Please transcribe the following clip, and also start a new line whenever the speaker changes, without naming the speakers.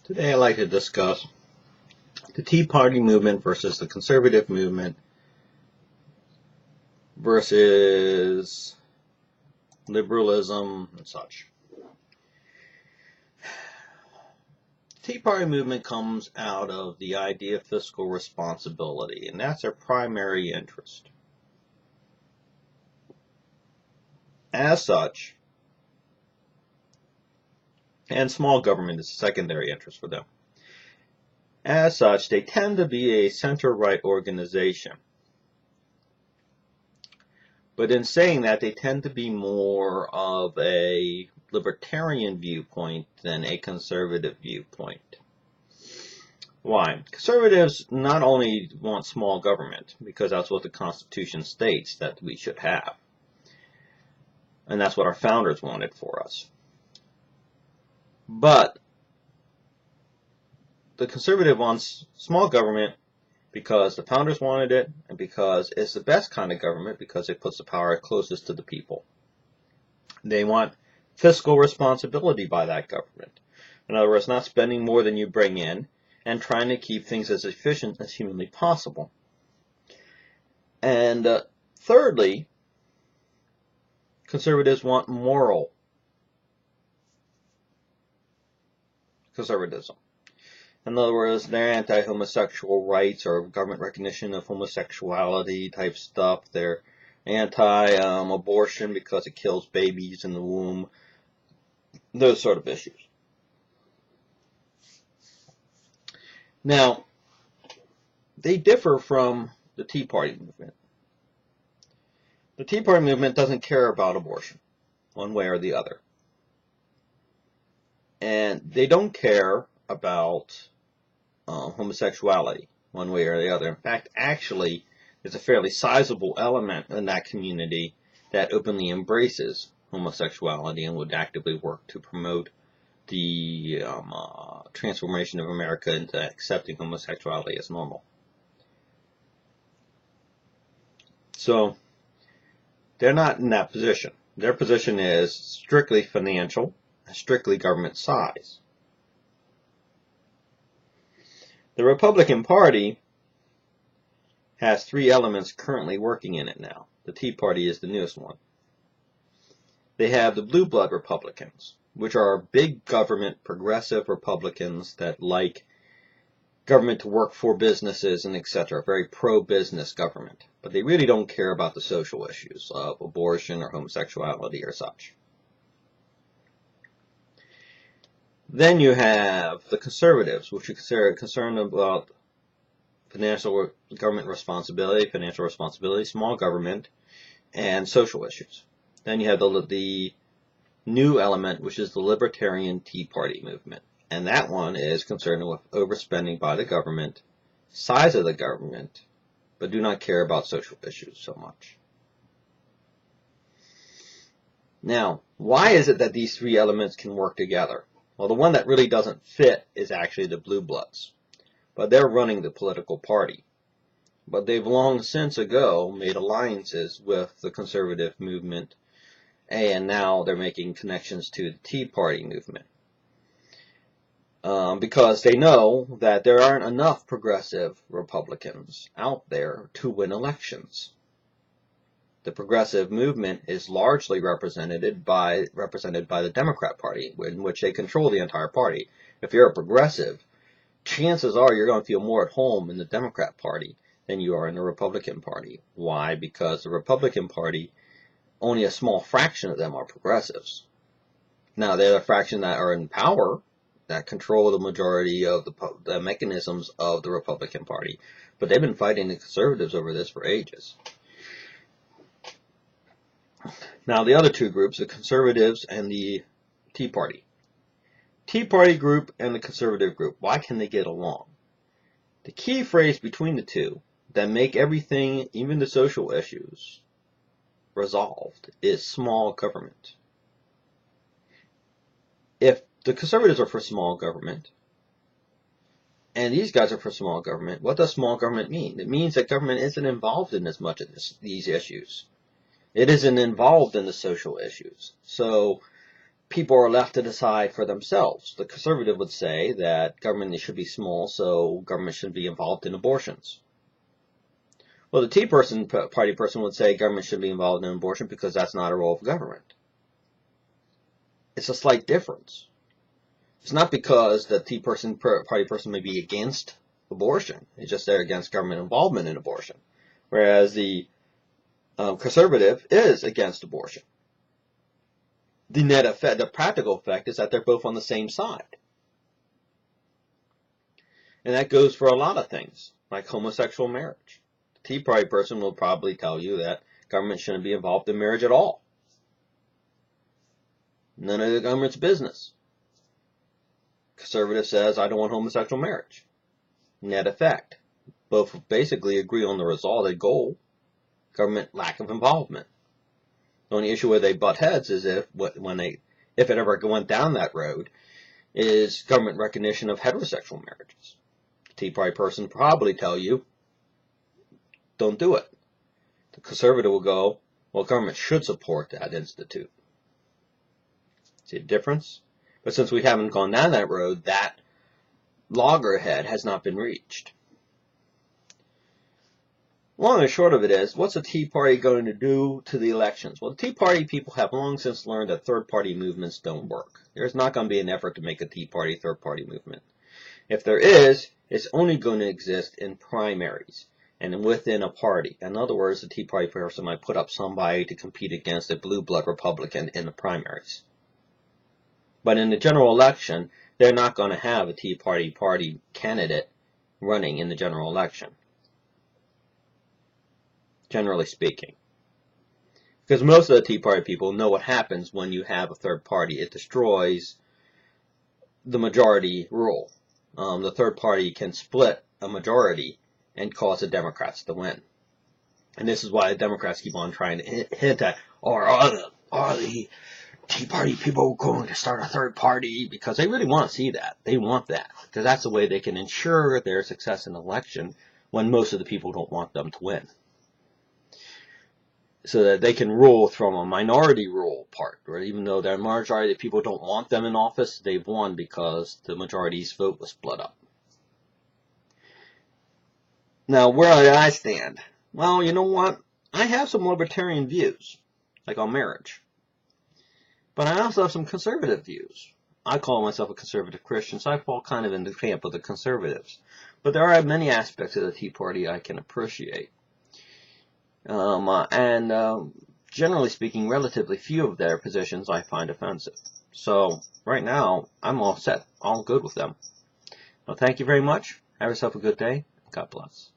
Today I'd like to discuss the Tea Party movement versus the conservative movement versus liberalism and such. The Tea Party movement comes out of the idea of fiscal responsibility, and that's their primary interest. As such, and small government is a secondary interest for them. As such, they tend to be a center-right organization. But in saying that, they tend to be more of a libertarian viewpoint than a conservative viewpoint. Why? Conservatives not only want small government, because that's what the Constitution states that we should have. And that's what our founders wanted for us. But the conservative wants small government because the founders wanted it and because it's the best kind of government because it puts the power closest to the people. They want fiscal responsibility by that government. In other words, not spending more than you bring in and trying to keep things as efficient as humanly possible. And thirdly, conservatives want moral conservatism. In other words, they're anti-homosexual rights or government recognition of homosexuality type stuff. They're anti-abortion because it kills babies in the womb. Those sort of issues. Now, they differ from the Tea Party movement. The Tea Party movement doesn't care about abortion, one way or the other. And they don't care about homosexuality, one way or the other. In fact, actually, there's a fairly sizable element in that community that openly embraces homosexuality and would actively work to promote the transformation of America into accepting homosexuality as normal. So, they're not in that position. Their position is strictly financial, strictly government size. The Republican Party has three elements currently working in it now. The Tea Party is the newest one. They have the blue blood Republicans, which are big government progressive Republicans that like government to work for businesses and etc. Very pro-business government. But they really don't care about the social issues of abortion or homosexuality or such. Then you have the conservatives, which are concerned about financial government responsibility, financial responsibility, small government, and social issues. Then you have the new element, which is the libertarian Tea Party movement. And that one is concerned with overspending by the government, size of the government, but do not care about social issues so much. Now, why is it that these three elements can work together? Well, the one that really doesn't fit is actually the blue bloods. But they're running the political party. But they've long since ago made alliances with the conservative movement, and now they're making connections to the Tea Party movement. Because they know that there aren't enough progressive Republicans out there to win elections. The progressive movement is largely represented by the Democrat Party, in which they control the entire party. If you're a progressive, chances are you're going to feel more at home in the Democrat Party than you are in the Republican Party. Why? Because the Republican Party, only a small fraction of them are progressives. Now, they're the fraction that are in power, that control the majority of the mechanisms of the Republican Party. But they've been fighting the conservatives over this for ages. Now, the other two groups, the conservatives and the Tea Party. Tea Party group and the conservative group, why can they get along? The key phrase between the two that make everything, even the social issues, resolved is small government. If the conservatives are for small government, and these guys are for small government, what does small government mean? It means that government isn't involved in as much of these issues. It isn't involved in the social issues. So people are left to decide for themselves. The conservative would say that government should be small, so government shouldn't be involved in abortions. Well, the Tea Party person would say government should be involved in abortion because that's not a role of government. It's a slight difference. It's not because the Tea Party person may be against abortion. It's just they're against government involvement in abortion. Whereas the conservative is against abortion. The net effect, the practical effect, is that they're both on the same side. And that goes for a lot of things, like homosexual marriage. The Tea Party person will probably tell you that government shouldn't be involved in marriage at all. None of the government's business. Conservative says, I don't want homosexual marriage. Net effect. Both basically agree on the result, the goal. Government lack of involvement. The only issue where they butt heads is if it ever went down that road, is government recognition of heterosexual marriages. The Tea Party person probably tell you, don't do it. The conservative will go, well, government should support that institute. See the difference? But since we haven't gone down that road, that loggerhead has not been reached. Long and short of it is, what's the Tea Party going to do to the elections? Well, the Tea Party people have long since learned that third-party movements don't work. There's not going to be an effort to make a Tea Party third-party movement. If there is, it's only going to exist in primaries and within a party. In other words, the Tea Party person might put up somebody to compete against a blue blood Republican in the primaries. But in the general election, they're not going to have a Tea Party candidate running in the general election. Generally speaking. Because most of the Tea Party people know what happens when you have a third party. It destroys the majority rule. The third party can split a majority and cause the Democrats to win. And this is why the Democrats keep on trying to hint at, are the Tea Party people going to start a third party? Because they really want to see that. They want that. Because that's the way they can ensure their success in the election when most of the people don't want them to win. So that they can rule from a minority rule part, right? Even though the majority of people don't want them in office, they've won because the majority's vote was split up. Now, where do I stand? Well, you know what? I have some libertarian views, like on marriage. But I also have some conservative views. I call myself a conservative Christian, so I fall kind of in the camp of the conservatives. But there are many aspects of the Tea Party I can appreciate. Generally speaking, relatively few of their positions I find offensive. So, right now, I'm all set. All good with them. Well, thank you very much. Have yourself a good day. God bless.